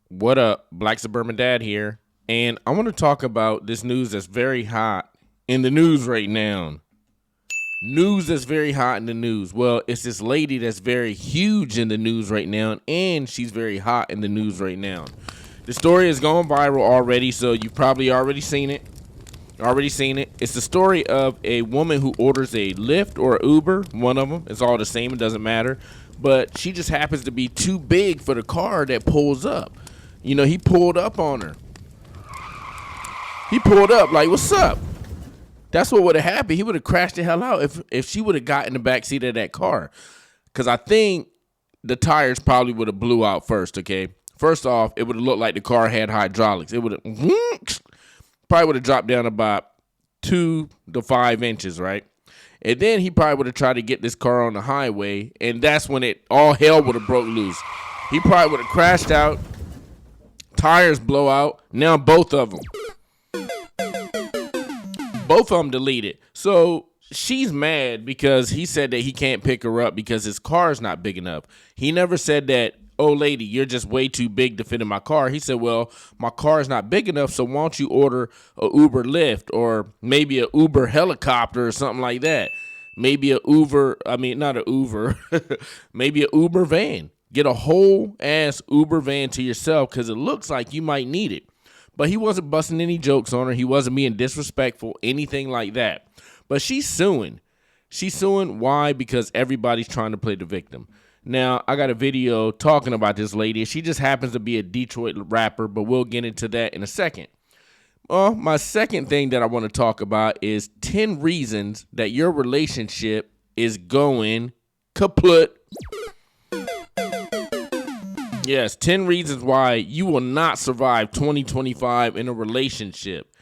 What up? Black Suburban Dad here. And I want to talk about this news that's very hot in the news right now. News that's very hot in the news. Well, it's this lady that's very huge in the news right now, and she's very hot in the news right now. The story has gone viral already, so you've probably already seen it. It's the story of a woman who orders a Lyft or Uber, one of them. It's all the same, it doesn't matter. But she just happens to be too big for the car that pulls up. You know, he pulled up on her. He pulled up like, what's up? That's what would have happened. He would have crashed the hell out if she would have got in the back seat of that car. Because I think the tires probably would have blew out first, okay? First off, it would have looked like the car had hydraulics. It would have probably would have dropped down about 2 to 5 inches, right? And then he probably would have tried to get this car on the highway, and that's when all hell would have broke loose. He probably would have crashed out, tires blow out, now both of them deleted. So she's mad because he said that he can't pick her up because his car's not big enough. He never said that, oh, lady, you're just way too big to fit in my car. He said, well, my car is not big enough, so why don't you order a Uber Lyft or maybe a Uber helicopter or something like that. Maybe not a Uber, maybe a Uber van. Get a whole ass Uber van to yourself because it looks like you might need it. But he wasn't busting any jokes on her. He wasn't being disrespectful, anything like that. But she's suing. She's suing. Why? Because everybody's trying to play the victim. Now, I got a video talking about this lady. She just happens to be a Detroit rapper, but we'll get into that in a second. Well, my second thing that I want to talk about is 10 reasons that your relationship is going kaput. Yes, 10 reasons why you will not survive 2025 in a relationship.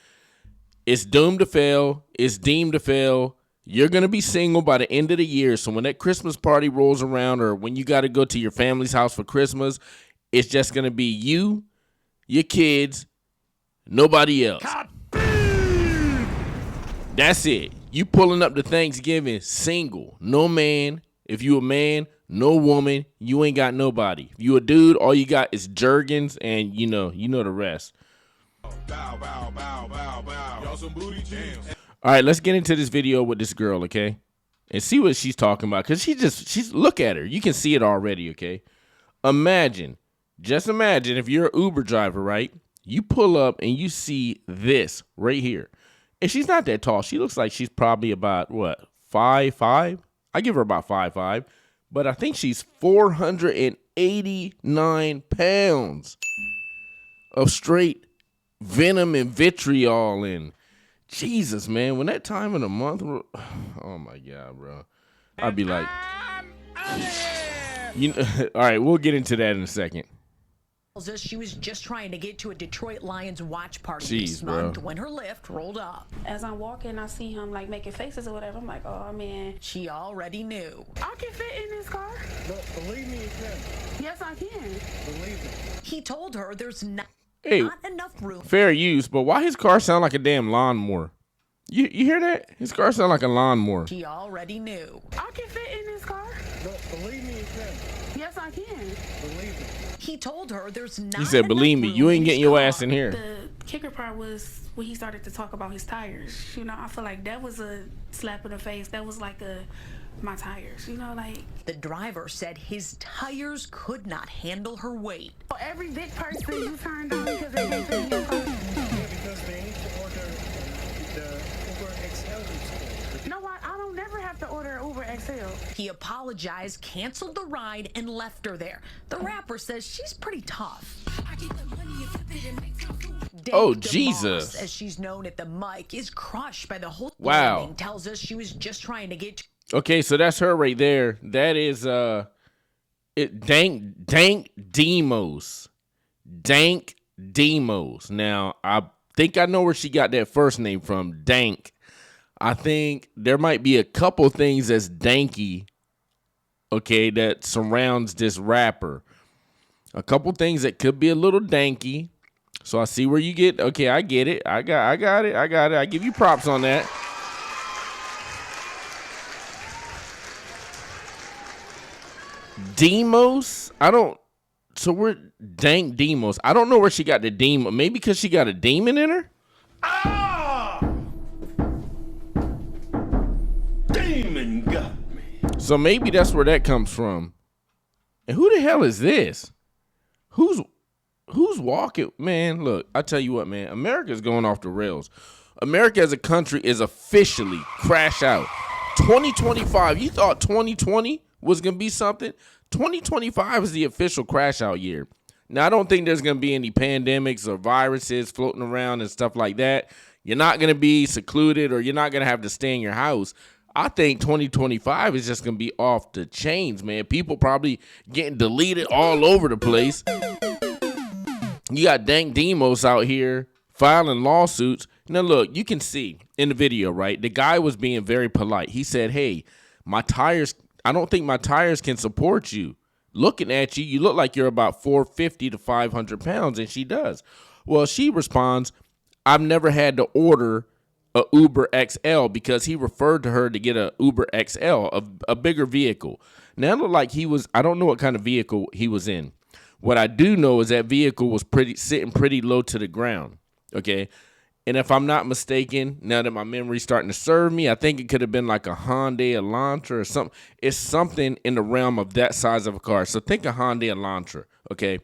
It's doomed to fail. It's deemed to fail. You're going to be single by the end of the year. So when that Christmas party rolls around or when you got to go to your family's house for Christmas, it's just going to be you, your kids, nobody else. That's it. You pulling up to Thanksgiving single. No man. If you a man, no woman, you ain't got nobody. If you a dude, all you got is Jergens and you know the rest. Bow, bow, bow, bow, bow. Y'all some booty jams. All right, let's get into this video with this girl, okay? And see what she's talking about. Because she's look at her. You can see it already, okay? Just imagine if you're an Uber driver, right? You pull up and you see this right here. And she's not that tall. She looks like she's probably about, 5'5"? I give her about 5'5". But I think she's 489 pounds of straight venom and vitriol and Jesus, man. When that time of the month, oh my God, bro. I'd be like, all right, we'll get into that in a second. She was just trying to get to a Detroit Lions watch party this month when her Lyft rolled up. As I'm walking, I see him like making faces or whatever. I'm like, oh man. She already knew. I can fit in this car. But believe me, you can. Yes, I can. Believe me. He told her there's not enough room. Fair use, but why his car sound like a damn lawnmower? You hear that? His car sound like a lawnmower. She already knew. I can fit in this car. But believe me, you can. Yes, I can. Believe me. He told her there's not. He said, believe me, you ain't getting your ass in here. The kicker part was when he started to talk about his tires. You know, I feel like that was a slap in the face. That was like my tires, you know, like. The driver said his tires could not handle her weight. Every big person you turned on because they can't fit in your car. Yeah, because they need to order the Uber XL instead. You know what? I don't never have to order Uber XL. He apologized, canceled the ride, and left her there. The rapper says she's pretty tough. Oh, Dave Jesus. DeMoss, as she's known at the mic, is crushed by the whole thing. Wow. And tells us she was just trying to get. Okay, so that's her right there. That is Dank Demos. Dank Demos. Now, I think I know where she got that first name from, Dank. I think there might be a couple things that's danky, okay, that surrounds this rapper. A couple things that could be a little danky. So I see where you get. Okay, I get it. I got it. I give you props on that. Demos? I don't So we're Dank Demos. I don't know where she got the demon. Maybe because she got a demon in her? Demon got me. So maybe that's where that comes from. And who the hell is this? Who's walking? Man, look, I tell you what, man. America's going off the rails. America as a country is officially crash out. 2025. You thought 2020 was going to be something? 2025 is the official crash out year. Now, I don't think there's going to be any pandemics or viruses floating around and stuff like that. You're not going to be secluded or you're not going to have to stay in your house. I think 2025 is just going to be off the chains, man. People probably getting deleted all over the place. You got Dank Demos out here filing lawsuits. Now, look, you can see in the video, right? The guy was being very polite. He said, hey, I don't think my tires can support you. Looking at you, you look like you're about 450 to 500 pounds, and she does. Well, she responds, I've never had to order a Uber XL because he referred to her to get a Uber XL, a bigger vehicle. Now, it looked like I don't know what kind of vehicle he was in. What I do know is that vehicle was sitting pretty low to the ground, okay? And if I'm not mistaken, now that my memory's starting to serve me, I think it could have been like a Hyundai Elantra or something. It's something in the realm of that size of a car. So think a Hyundai Elantra, okay?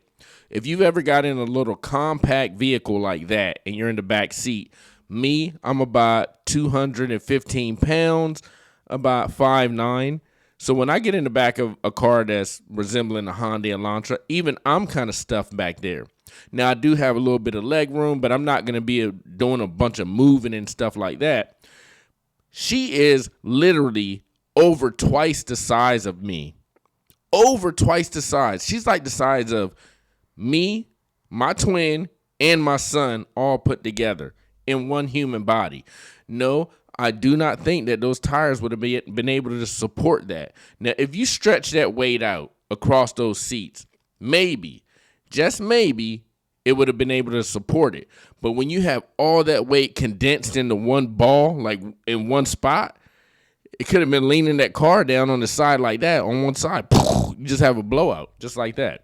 If you've ever got in a little compact vehicle like that and you're in the back seat, I'm about 215 pounds, about 5'9". So when I get in the back of a car that's resembling a Hyundai Elantra, even I'm kind of stuffed back there. Now, I do have a little bit of leg room, but I'm not going to be doing a bunch of moving and stuff like that. She is literally over twice the size of me. Over twice the size. She's like the size of me, my twin, and my son all put together in one human body. No, I do not think that those tires would have been able to support that. Now, if you stretch that weight out across those seats, maybe, just maybe, it would have been able to support it. But when you have all that weight condensed into one ball, like in one spot, it could have been leaning that car down on the side like that, on one side. You just have a blowout, just like that.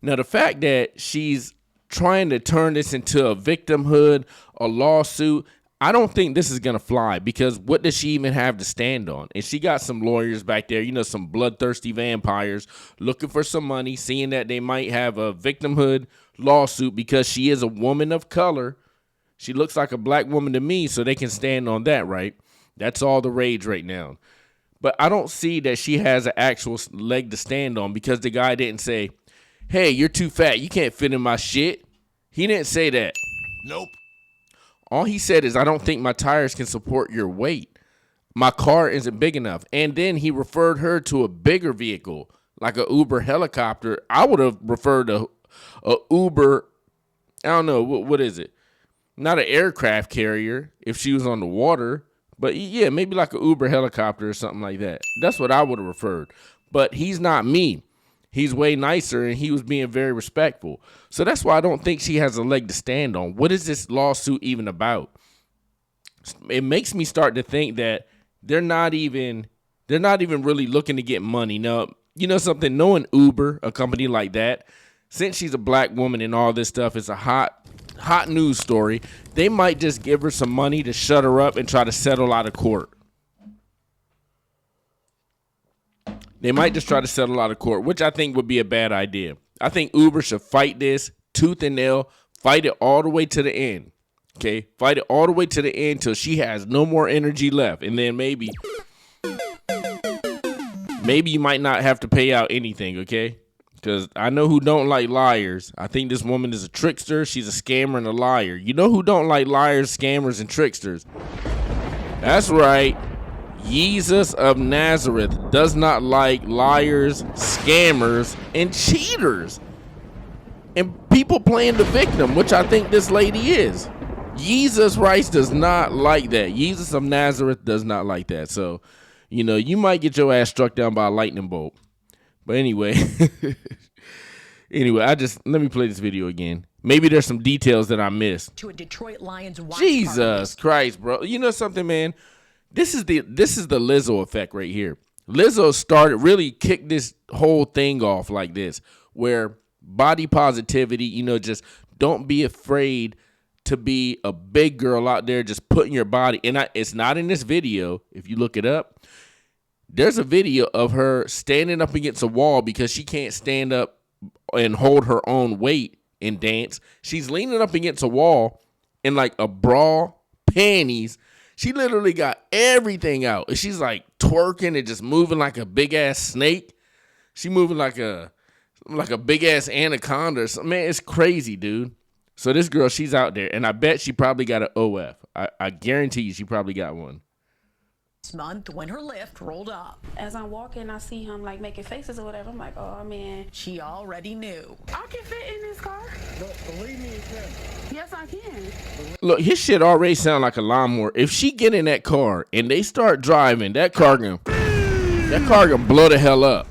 Now, the fact that she's trying to turn this into a victimhood, a lawsuit, I don't think this is going to fly because what does she even have to stand on? And she got some lawyers back there, some bloodthirsty vampires looking for some money, seeing that they might have a victimhood lawsuit because she is a woman of color. She looks like a black woman to me, so they can stand on that, right? That's all the rage right now. But I don't see that she has an actual leg to stand on because the guy didn't say, hey, you're too fat. You can't fit in my shit. He didn't say that. Nope. All he said is, I don't think my tires can support your weight. My car isn't big enough. And then he referred her to a bigger vehicle, like a Uber helicopter. I would have referred to a Uber, I don't know, what is it? Not an aircraft carrier if she was on the water. But yeah, maybe like a Uber helicopter or something like that. That's what I would have referred. But he's not me. He's way nicer, and he was being very respectful. So that's why I don't think she has a leg to stand on. What is this lawsuit even about? It makes me start to think that they're not even really looking to get money. Now, you know something? Knowing Uber, a company like that, since she's a black woman and all this stuff is a hot news story, they might just give her some money to shut her up and try to settle out of court. They might just try to settle out of court, which I think would be a bad idea. I think Uber should fight this tooth and nail, fight it all the way to the end. Okay? Fight it all the way to the end till she has no more energy left. And then maybe you might not have to pay out anything, okay? Because I know who don't like liars. I think this woman is a trickster. She's a scammer and a liar. You know who don't like liars, scammers, and tricksters? That's right. Jesus of Nazareth does not like liars, scammers, and cheaters. And people playing the victim, which I think this lady is. Jesus Christ does not like that. Jesus of Nazareth does not like that. So, you might get your ass struck down by a lightning bolt. But anyway, let me play this video again. Maybe there's some details that I missed. To a Detroit Lions watch Jesus Christ, bro. You know something, man? This is the Lizzo effect right here. Lizzo really kicked this whole thing off like this. where body positivity, you know, just don't be afraid to be a big girl out there just putting your body. And it's not in this video. If you look it up, there's a video of her standing up against a wall because she can't stand up and hold her own weight and dance. She's leaning up against a wall in like a bra, panties. She literally got everything out. And she's like twerking and just moving like a big ass snake. She moving like a big ass anaconda or something. Man, it's crazy, dude. So this girl, she's out there, and I bet she probably got an OF. I guarantee you she probably got one. This month when her Lyft rolled up. As I'm walking, I see him like making faces or whatever. I'm like, oh man. She already knew. I can fit in this car. No, believe me, you can. Yes, I can. Look, his shit already sound like a lawnmower. If she get in that car and they start driving, that car gonna blow the hell up.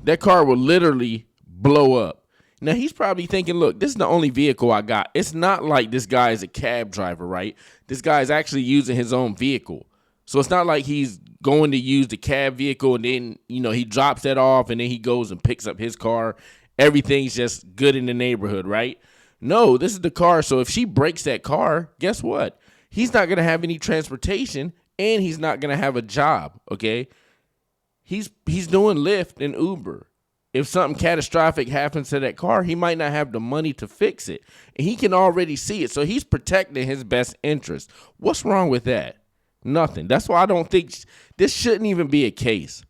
That car will literally blow up. Now, he's probably thinking, look, this is the only vehicle I got. It's not like this guy is a cab driver, right? This guy is actually using his own vehicle. So it's not like he's going to use the cab vehicle and then, you know, he drops that off and then he goes and picks up his car. Everything's just good in the neighborhood, right? No, this is the car. So if she breaks that car, guess what? He's not going to have any transportation and he's not going to have a job, okay? He's doing Lyft and Uber. If something catastrophic happens to that car, he might not have the money to fix it. And he can already see it. So he's protecting his best interest. What's wrong with that? Nothing. That's why I don't think this shouldn't even be a case.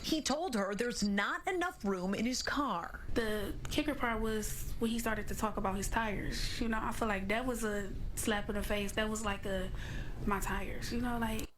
He told her there's not enough room in his car. The kicker part was when he started to talk about his tires. You know, I feel like that was a slap in the face. That was like my tires, you know, like.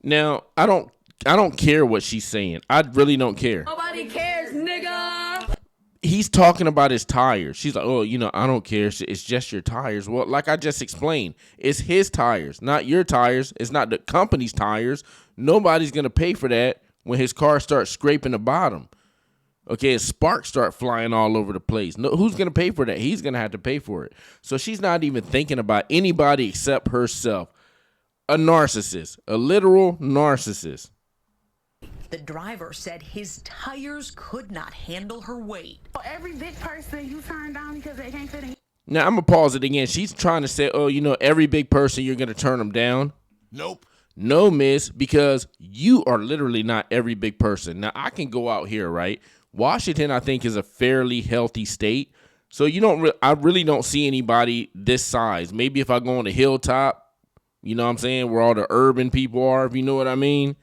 Now, I don't care what she's saying. I really don't care. Nobody cares, nigga. He's talking about his tires. She's like, oh, you know, I don't care. It's just your tires. Well, like I just explained, it's his tires, not your tires. It's not the company's tires. Nobody's going to pay for that when his car starts scraping the bottom. Okay, his sparks start flying all over the place. No, who's going to pay for that? He's going to have to pay for it. So she's not even thinking about anybody except herself. A narcissist, a literal narcissist. The driver said his tires could not handle her weight. For every big person you turn down because they can't fit in. Now, I'm going to pause it again. She's trying to say, oh, you know, every big person, you're going to turn them down. Nope. No, miss, because you are literally not every big person. Now, I can go out here, right? Washington, I think, is a fairly healthy state. So I really don't see anybody this size. Maybe if I go on the hilltop, you know what I'm saying, where all the urban people are, if you know what I mean.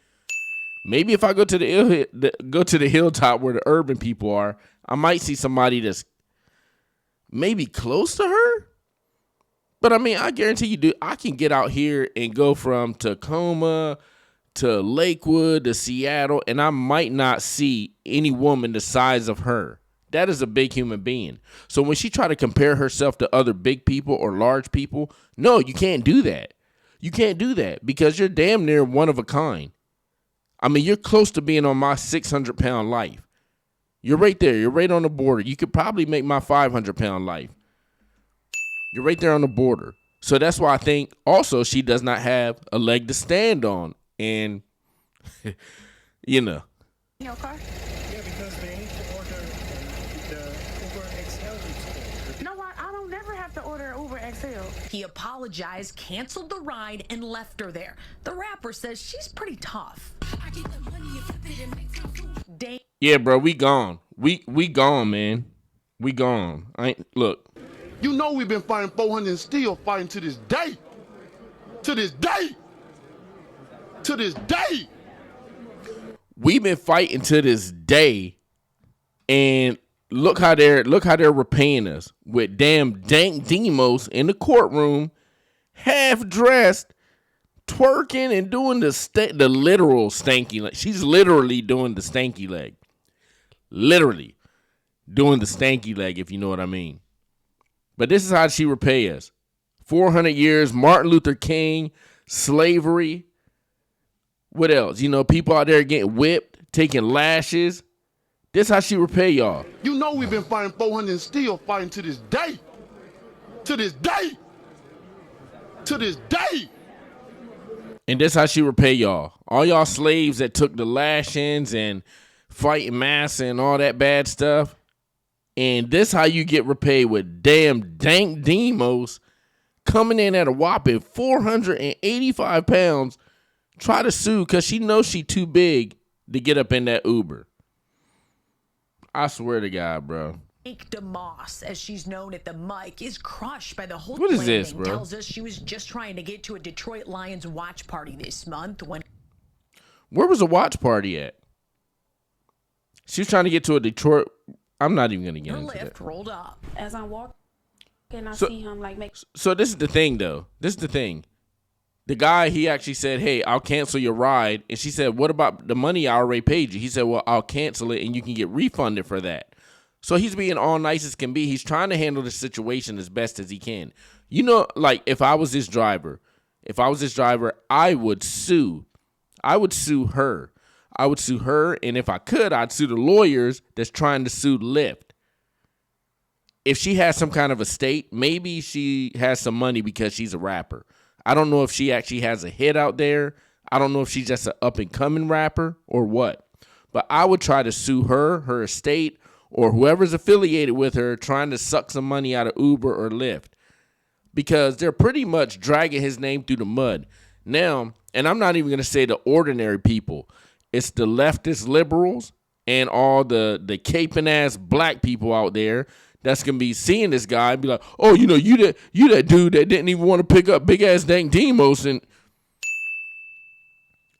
Maybe if I go to the hilltop where the urban people are, I might see somebody that's maybe close to her. But I mean, I guarantee you, dude, I can get out here and go from Tacoma to Lakewood to Seattle, and I might not see any woman the size of her. That is a big human being. So when she try to compare herself to other big people or large people, no, you can't do that. You can't do that because you're damn near one of a kind. I mean, you're close to being on my 600-pound life. You're right there. You're right on the border. You could probably make my 500-pound life. You're right there on the border. So that's why I think also she does not have a leg to stand on. And, you know. Your car? Yeah, because they need to order the Uber XL. No, I don't never have to order Uber XL. He apologized, canceled the ride, and left her there. The rapper says she's pretty tough. Yeah, bro, we gone. We gone, man. We gone. Look. You know we've been fighting 400 and still fighting to this day. To this day. To this day. We've been fighting to this day, and look how they're repaying us with damn dank demos in the courtroom, half dressed, twerking and doing the literal stanky leg. She's literally doing the stanky leg. Literally doing the stanky leg, if you know what I mean. But this is how she repay us. 400 years, Martin Luther King, slavery. What else? You know, people out there getting whipped, taking lashes. This is how she repay y'all. You know we've been fighting 400 and still fighting to this day. To this day. To this day. And this is how she repay y'all. All y'all slaves that took the lashings and fighting mass and all that bad stuff. And this how you get repaid with damn dank Demos coming in at a whopping 485 pounds, try to sue because she knows she too big to get up in that Uber. I swear to God, bro. DeMoss, as she's known at the mic, is crushed by the whole What is landing. this, bro? Tells us she was just trying to get to a Detroit Lions watch party this month when... Where was the watch party at? She was trying to get to a Detroit... I'm not even going to get her into Lyft that. rolled up. As I'm walking, I see him like make. So this is the thing, though. This is the thing. The guy, he actually said, hey, I'll cancel your ride. And she said, what about the money I already paid you? He said, well, I'll cancel it and you can get refunded for that. So he's being all nice as can be. He's trying to handle the situation as best as he can. You know, like if I was this driver, I would sue. I would sue her. And if I could, I'd sue the lawyers that's trying to sue Lyft. If she has some kind of estate, maybe she has some money because she's a rapper. I don't know if she actually has a hit out there. I don't know if she's just an up-and-coming rapper or what. But I would try to sue her estate, or whoever's affiliated with her trying to suck some money out of Uber or Lyft, because they're pretty much dragging his name through the mud. Now, and I'm not even going to say the ordinary people. It's the leftist liberals and all the caping-ass black people out there that's going to be seeing this guy and be like, oh, you that dude that didn't even want to pick up big-ass dang Demos. And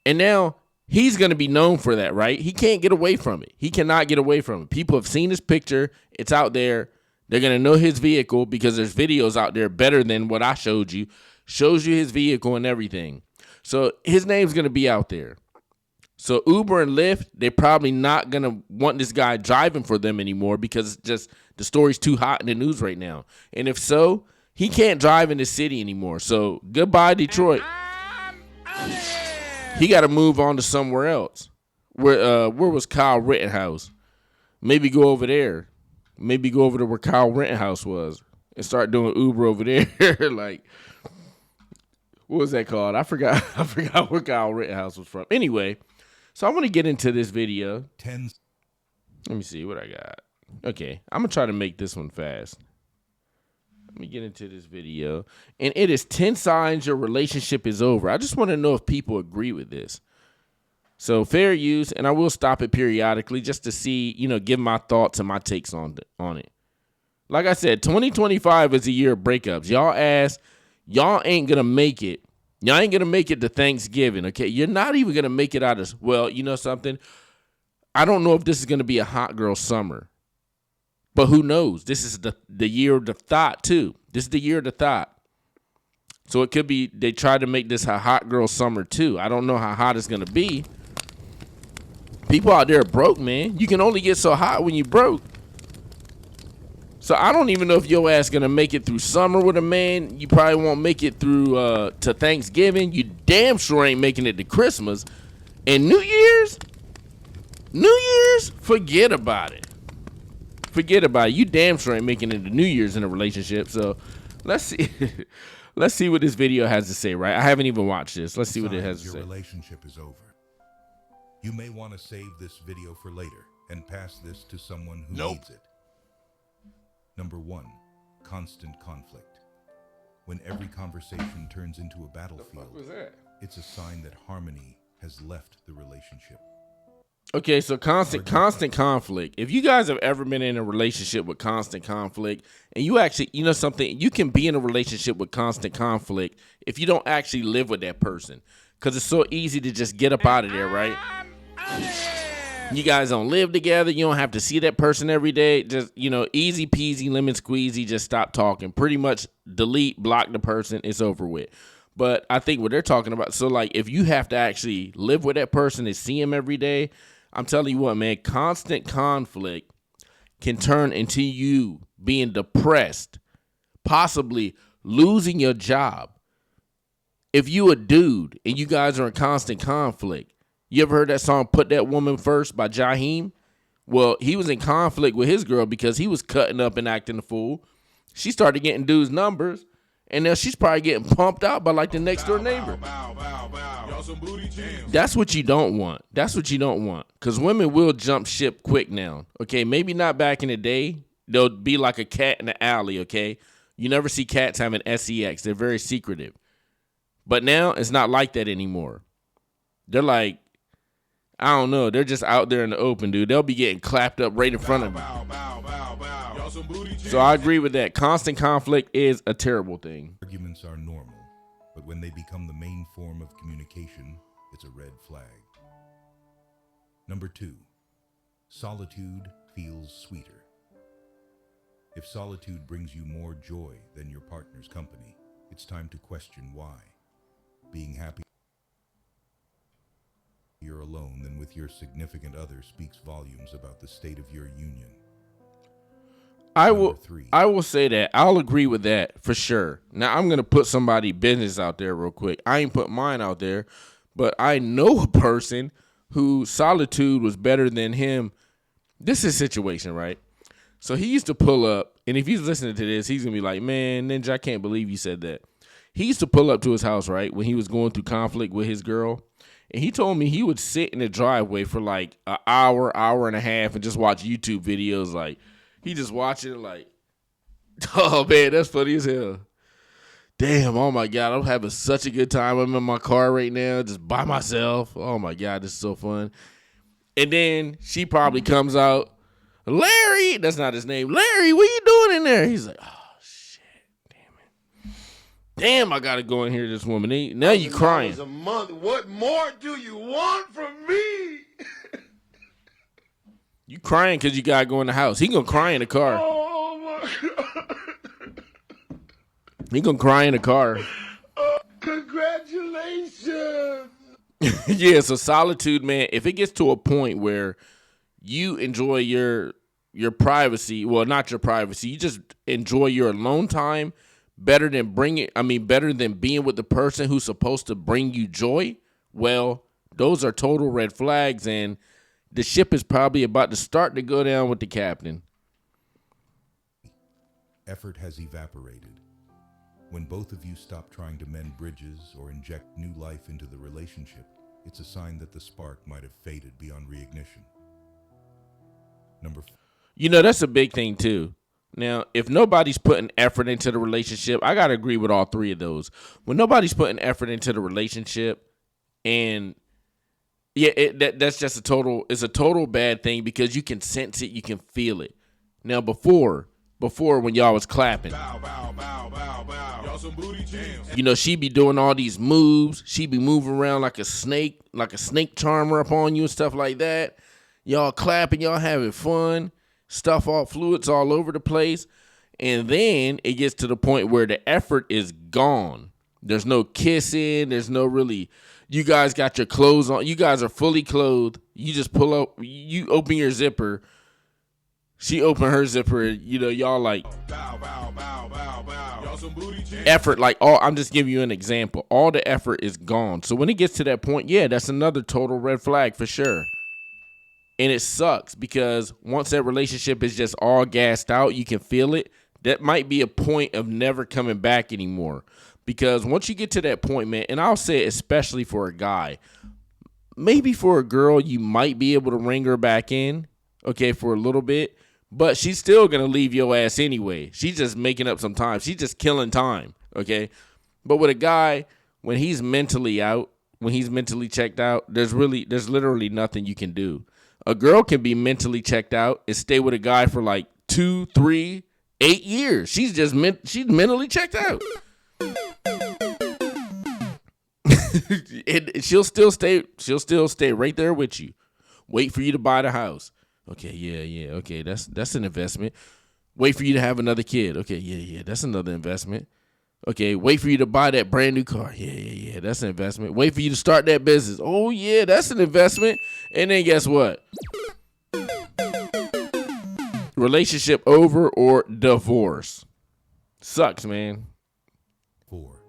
now he's going to be known for that, right? He can't get away from it. He cannot get away from it. People have seen his picture. It's out there. They're going to know his vehicle because there's videos out there better than what I showed you. Shows you his vehicle and everything. So his name's going to be out there. So Uber and Lyft, they're probably not going to want this guy driving for them anymore because it's just the story's too hot in the news right now. And if so, he can't drive in the city anymore. So goodbye, Detroit. He got to move on to somewhere else. Where was Kyle Rittenhouse? Maybe go over there. Maybe go over to where Kyle Rittenhouse was and start doing Uber over there. Like, what was that called? I forgot where Kyle Rittenhouse was from. Anyway, so I want to get into this video. Let me see what I got. Okay, I'm going to try to make this one fast. Let me get into this video. And it is 10 signs your relationship is over. I just want to know if people agree with this. So fair use, and I will stop it periodically just to see, give my thoughts and my takes on it. Like I said, 2025 is a year of breakups. Y'all ain't going to make it. Y'all ain't going to make it to Thanksgiving, okay? You're not even going to make it out of, well, you know something? I don't know if this is going to be a hot girl summer. But who knows? This is the year of the thought, too. This is the year of the thought. So it could be they tried to make this a hot girl summer, too. I don't know how hot it's going to be. People out there are broke, man. You can only get so hot when you broke. So I don't even know if your ass going to make it through summer with a man. You probably won't make it through to Thanksgiving. You damn sure ain't making it to Christmas. And New Year's? Forget about it. You damn sure ain't making it to New Year's in a relationship. So let's see. Let's see what this video has to say, right? I haven't even watched this. Let's see what it has to say. Your relationship is over. You may want to save this video for later and pass this to someone who needs it. Number 1, constant conflict. When every conversation turns into a battlefield, it's a sign that harmony has left the relationship. Okay, so constant conflict. If you guys have ever been in a relationship with constant conflict, and you actually, something, you can be in a relationship with constant conflict if you don't actually live with that person. Because it's so easy to just get up out of there, right? You guys don't live together. You don't have to see that person every day. Just, easy peasy, lemon squeezy, just stop talking. Pretty much delete, block the person. It's over with. But I think what they're talking about, so like if you have to actually live with that person and see him every day, I'm telling you what, man, constant conflict can turn into you being depressed, possibly losing your job. If you a dude and you guys are in constant conflict, you ever heard that song, Put That Woman First by Jaheim? Well, he was in conflict with his girl because he was cutting up and acting a fool. She started getting dudes' numbers, and now she's probably getting pumped out by like the next door neighbor. That's what you don't want. Because women will jump ship quick now. Okay, maybe not back in the day. they'll be like a cat in the alley, okay? You never see cats having sex. They're very secretive. But now it's not like that anymore. They're like, I don't know. They're just out there in the open, dude. They'll be getting clapped up right in front of you. So I agree with that. Constant conflict is a terrible thing. Arguments are normal, but when they become the main form of communication, it's a red flag. Number 2, solitude feels sweeter. If solitude brings you more joy than your partner's company, it's time to question why. Being happy you're alone than with your significant other speaks volumes about the state of your union. I will say that. I'll agree with that for sure. Now, I'm going to put somebody's business out there real quick. I ain't put mine out there, but I know a person whose solitude was better than him. This is a situation, right? So he used to pull up, and if he's listening to this, he's going to be like, man, Ninja, I can't believe you said that. He used to pull up to his house, right, when he was going through conflict with his girl. And he told me he would sit in the driveway for like an hour, hour and a half and just watch YouTube videos. Like, he just watching it like, oh, man, that's funny as hell. Damn, oh, my God, I'm having such a good time. I'm in my car right now just by myself. Oh, my God, this is so fun. And then she probably comes out, Larry, that's not his name. Larry, what you doing in there? He's like, oh, shit, damn it. Damn, I got to go in here, this woman. Now you crying. A month. What more do you want from me? You crying because you got to go in the house. He going to cry in the car. Oh, my God. He going to cry in the car. Congratulations. Yeah, so solitude, man, if it gets to a point where you enjoy your privacy, well, not your privacy, you just enjoy your alone time better than being with the person who's supposed to bring you joy, well, those are total red flags, and the ship is probably about to start to go down with the captain. Effort has evaporated. When both of you stop trying to mend bridges or inject new life into the relationship, it's a sign that the spark might have faded beyond reignition. Number 4. That's a big thing too. Now, if nobody's putting effort into the relationship, I got to agree with all three of those. When nobody's putting effort into the relationship, and yeah, that's just a total bad thing because you can sense it, you can feel it. Now, before when y'all was clapping, she'd be doing all these moves. She'd be moving around like a snake charmer up on you and stuff like that. Y'all clapping, y'all having fun, fluids all over the place. And then it gets to the point where the effort is gone. There's no kissing. There's no really, you guys got your clothes on. You guys are fully clothed. You just pull up, you open your zipper. She opened her zipper, y'all like effort, like I'm just giving you an example. All the effort is gone. So when it gets to that point, yeah, that's another total red flag for sure. And it sucks because once that relationship is just all gassed out, you can feel it. That might be a point of never coming back anymore. Because once you get to that point, man, and I'll say it especially for a guy, maybe for a girl, you might be able to ring her back in, okay, for a little bit. But she's still going to leave your ass anyway. She's just making up some time. She's just killing time, okay? But with a guy, when he's mentally out, when he's mentally checked out, there's literally nothing you can do. A girl can be mentally checked out and stay with a guy for like 2, 3, 8 years. She's mentally checked out. She'll still stay right there with you. Wait for you to buy the house. Okay, yeah, okay, that's an investment. Wait for you to have another kid. Okay, yeah, that's another investment. Okay, wait for you to buy that brand new car. Yeah, that's an investment. Wait for you to start that business. Oh, yeah, that's an investment. And then guess what? Relationship over or divorce. Sucks, man. 4.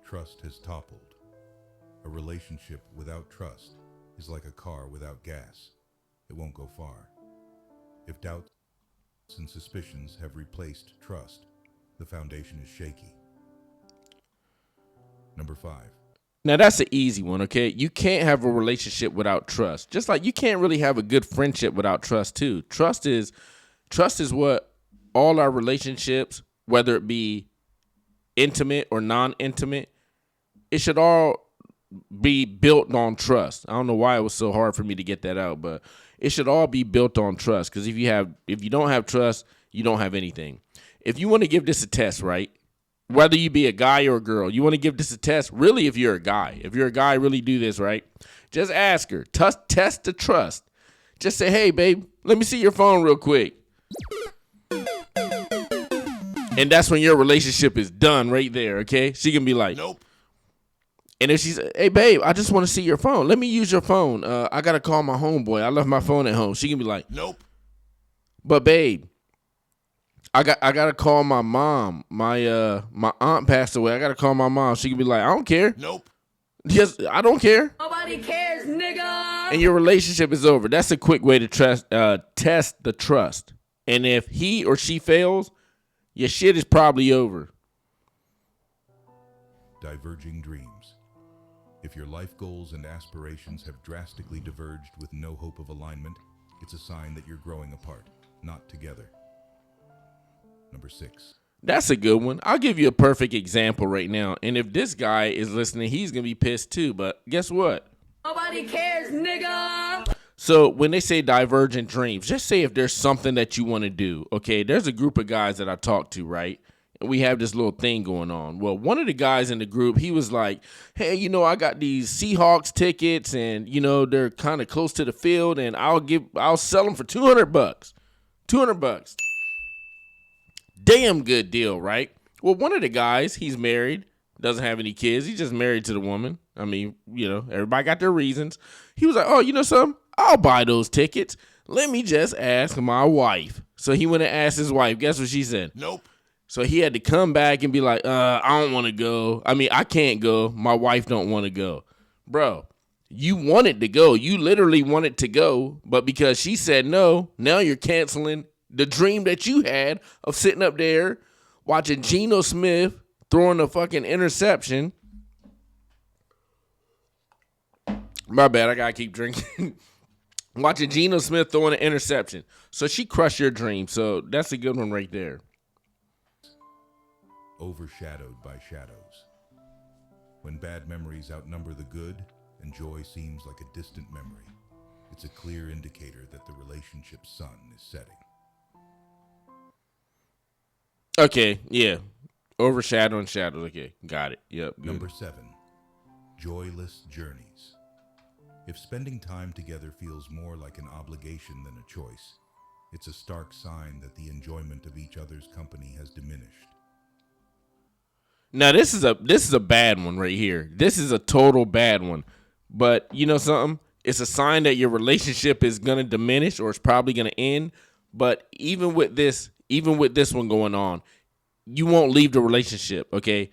Trust has toppled. A relationship without trust is like a car without gas. It won't go far. If doubts and suspicions have replaced trust, the foundation is shaky. Number 5. Now that's an easy one, okay? You can't have a relationship without trust. Just like you can't really have a good friendship without trust too. Trust is what all our relationships, whether it be intimate or non-intimate, it should all be built on trust. I don't know why it was so hard for me to get that out, but it should all be built on trust. Because if you don't have trust, you don't have anything. If you want to give this a test, right? Whether you be a guy or a girl, you want to give this a test. Really, if you're a guy, really do this, right? Just ask her. Test the trust. Just say, hey, babe, let me see your phone real quick. And that's when your relationship is done right there, okay? She can be like, nope. And if she's, hey, babe, I just want to see your phone. Let me use your phone. I got to call my homeboy. I left my phone at home. She can be like, nope. But, babe, I got to call my mom. My aunt passed away. I got to call my mom. She can be like, I don't care. Nope. Yes, I don't care. Nobody cares, nigga. And your relationship is over. That's a quick way to test the trust. And if he or she fails, your shit is probably over. Diverging dreams. If your life goals and aspirations have drastically diverged with no hope of alignment, it's a sign that you're growing apart, not together. Number 6. That's a good one. I'll give you a perfect example right now. And if this guy is listening, he's going to be pissed too. But guess what? Nobody cares, nigga. So when they say divergent dreams, just say if there's something that you want to do. Okay, there's a group of guys that I talk to, right? And we have this little thing going on. Well, one of the guys in the group, he was like, hey, I got these Seahawks tickets and, they're kind of close to the field and I'll sell them for $200. $200. Damn good deal, right? Well, one of the guys, he's married, doesn't have any kids. He's just married to the woman. I mean, everybody got their reasons. He was like, oh, you know something? I'll buy those tickets. Let me just ask my wife. So he went and asked his wife. Guess what she said? Nope. So he had to come back and be like, I don't want to go. I mean, I can't go. My wife don't want to go. Bro, you wanted to go. You literally wanted to go. But because she said no, now you're canceling the dream that you had of sitting up there watching Geno Smith throwing a fucking interception. My bad, I gotta keep drinking. Watching Geno Smith throwing an interception. So she crushed your dream. So that's a good one right there. Overshadowed by shadows. When bad memories outnumber the good and joy seems like a distant memory, it's a clear indicator that the relationship's sun is setting. Okay, yeah. Overshadowing shadows. Okay, got it. Yep. Good. Number 7, joyless journeys. If spending time together feels more like an obligation than a choice, it's a stark sign that the enjoyment of each other's company has diminished. Now this is a bad one right here. This is a total bad one. But you know something? It's a sign that your relationship is gonna diminish or it's probably gonna end. But even with this one going on, you won't leave the relationship, okay?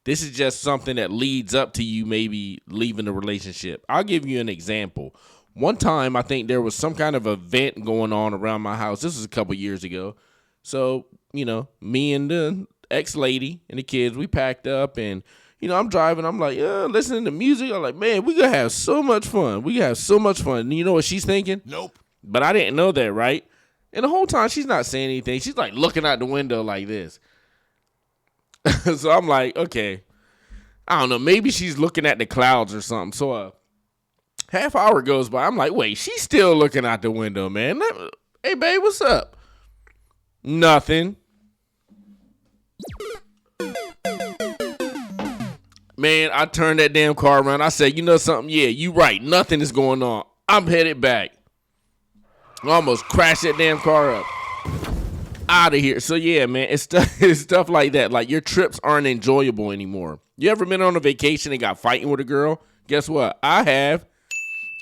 This is just something that leads up to you maybe leaving the relationship. I'll give you an example. One time, I think there was some kind of event going on around my house. This was a couple years ago. So, me and the ex-lady and the kids, we packed up and, I'm driving. I'm like, listening to music. I'm like, man, we going to have so much fun. We have so much fun. And you know what she's thinking? Nope. But I didn't know that, right? And the whole time, she's not saying anything. She's like looking out the window like this. So I'm like, okay, I don't know. Maybe she's looking at the clouds or something. So a half hour goes by. I'm like, wait, she's still looking out the window, man. Hey, babe, what's up? Nothing. Man, I turned that damn car around. I said, you know something? Yeah, you right. Nothing is going on. I'm headed back. I almost crashed that damn car up. Out of here. So yeah, man, it's stuff like that. Like your trips aren't enjoyable anymore. You ever been on a vacation and got fighting with a girl? Guess what? I have,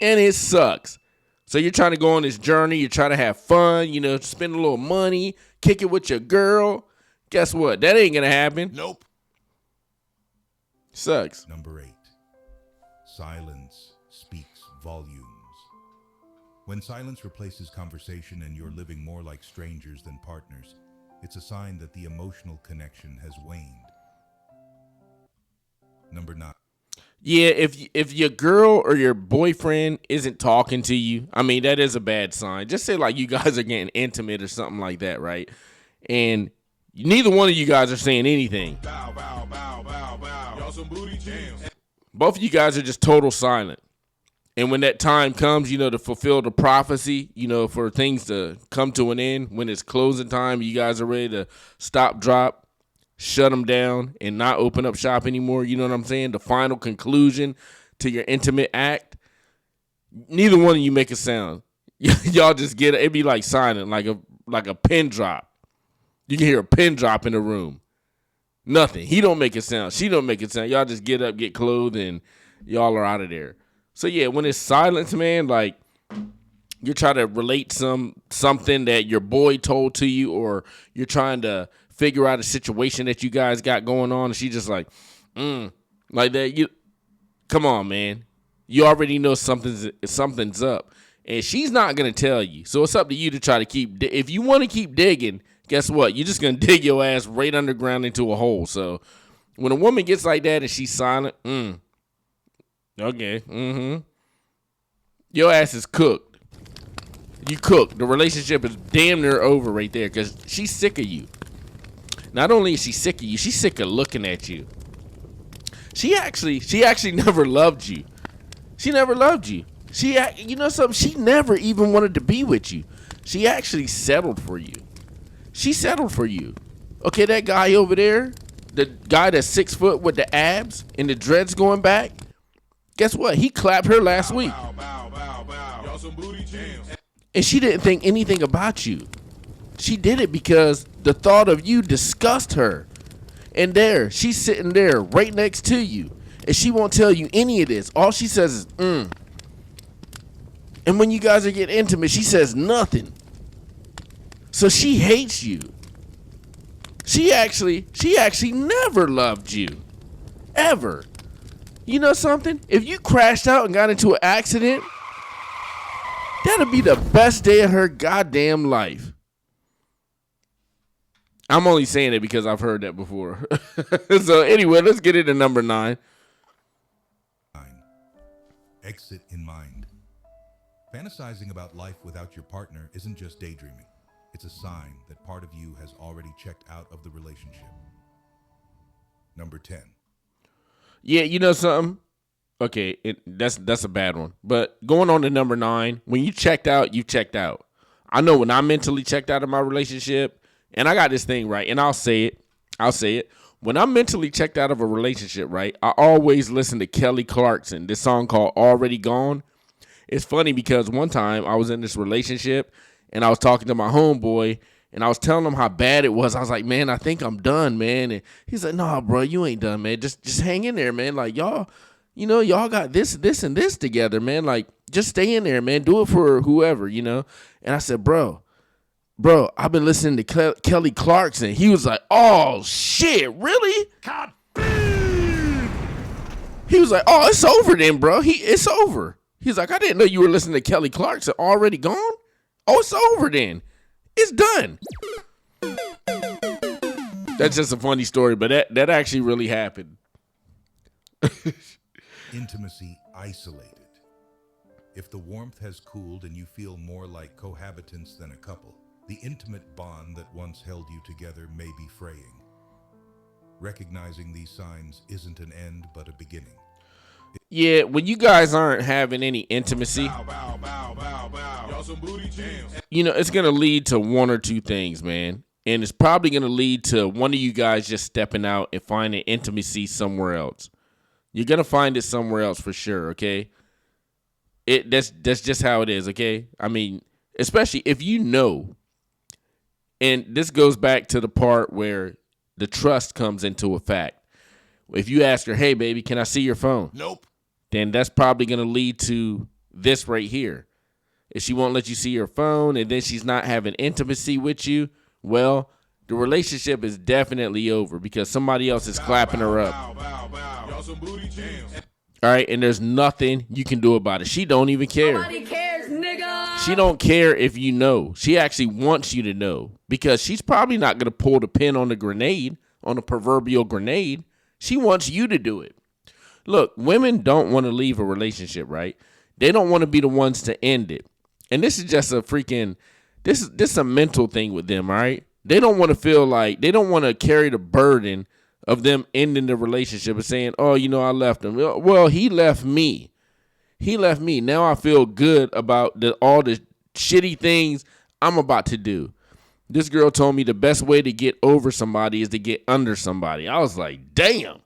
and it sucks. So you're trying to go on this journey. You're trying to have fun. Spend a little money, kick it with your girl. Guess what? That ain't gonna happen. Nope. Sucks. Number 8, silence speaks volumes. When silence replaces conversation and you're living more like strangers than partners, it's a sign that the emotional connection has waned. Number 9. Yeah, if your girl or your boyfriend isn't talking to you, I mean, that is a bad sign. Just say like you guys are getting intimate or something like that, right? and neither one of you guys are saying anything. Both of you guys are just total silent. And when that time comes, to fulfill the prophecy, for things to come to an end, when it's closing time, you guys are ready to stop, drop, shut them down, and not open up shop anymore. You know what I'm saying? The final conclusion to your intimate act. Neither one of you make a sound. Y'all just get it. It'd be like silent, like a pin drop. You can hear a pin drop in the room. Nothing. He don't make a sound. She don't make a sound. Y'all just get up, get clothed, and y'all are out of there. So yeah, when it's silence, man, like you're trying to relate something that your boy told to you, or you're trying to figure out a situation that you guys got going on, and she just like that. Come on, man. You already know something's up, and she's not gonna tell you. So it's up to you to try to keep. If you want to keep digging, guess what? You're just gonna dig your ass right underground into a hole. So when a woman gets like that and she's silent, okay, your ass is cooked. You cooked. The relationship is damn near over right there because she's sick of you. Not only is she sick of you, she's sick of looking at you. She actually never loved you. She never loved you. You know something? She never even wanted to be with you. She actually settled for you. She settled for you. Okay, that guy over there, the guy that's 6 foot with the abs and the dreads going back, guess what? He clapped her last week. And she didn't think anything about you. She did it because the thought of you disgusted her. And there, she's sitting there right next to you. And she won't tell you any of this. All she says is, And when you guys are getting intimate, she says nothing. So she hates you. She actually never loved you. Ever. You know something? If you crashed out and got into an accident, that'll be the best day of her goddamn life. I'm only saying it because I've heard that before. So anyway, let's get into number 9. Exit in mind. Fantasizing about life without your partner isn't just daydreaming. It's a sign that part of you has already checked out of the relationship. Number 10. Yeah, you know something? Okay, that's a bad one. But going on to number 9, when you checked out, you checked out. I know when I mentally checked out of my relationship, and I got this thing right, and I'll say it. When I'm mentally checked out of a relationship, right, I always listen to Kelly Clarkson, this song called Already Gone. It's funny because one time I was in this relationship and I was talking to my homeboy and I was telling him how bad it was. I was like, man, I think I'm done, man. And he's like, nah, bro, you ain't done, man. Just hang in there, man. Like, y'all got this and this together, man. Like, just stay in there, man. Do it for whoever, And I said, bro, I've been listening to Kelly Clarkson. He was like, oh, shit, really? God damn. He was like, oh, it's over then, bro. It's over. He's like, I didn't know you were listening to Kelly Clarkson. Already gone? Oh, it's over then. It's done. That's just a funny story, but that actually really happened. Intimacy isolated. If the warmth has cooled and you feel more like cohabitants than a couple, the intimate bond that once held you together may be fraying. Recognizing these signs isn't an end, but a beginning. Yeah, when you guys aren't having any intimacy, it's going to lead to one or two things, man. And it's probably going to lead to one of you guys just stepping out and finding intimacy somewhere else. You're going to find it somewhere else for sure, okay? That's just how it is, okay? I mean, especially if you know, and this goes back to the part where the trust comes into effect. If you ask her, hey, baby, can I see your phone? Nope. Then that's probably going to lead to this right here. If she won't let you see her phone and then she's not having intimacy with you, well, the relationship is definitely over because somebody else is clapping her up. All right, and there's nothing you can do about it. She don't even care. Nobody cares, nigga. She don't care if you know. She actually wants you to know because she's probably not going to pull the pin on the grenade, on the proverbial grenade. She wants you to do it. Look, women don't want to leave a relationship, right? They don't want to be the ones to end it. And this is just a freaking, this is a mental thing with them, all right? They don't want to feel like, they don't want to carry the burden of them ending the relationship and saying, oh, you know, I left him. Well, he left me. He left me. Now I feel good about all the shitty things I'm about to do. This girl told me the best way to get over somebody is to get under somebody. I was like, damn.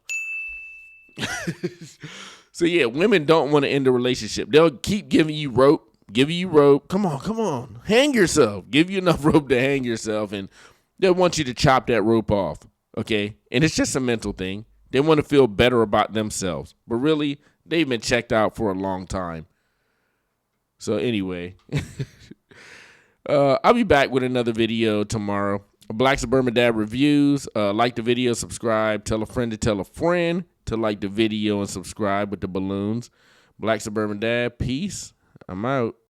So yeah, women don't want to end a relationship. They'll keep giving you rope. Come on. Hang yourself. Give you enough rope to hang yourself, and they'll want you to chop that rope off. Okay? And it's just a mental thing. They want to feel better about themselves. But really, they've been checked out for a long time. So anyway, I'll be back with another video tomorrow. Black Suburban Dad reviews. Like the video, subscribe. Tell a friend to like the video and subscribe with the balloons. Black Suburban Dad, peace. I'm out.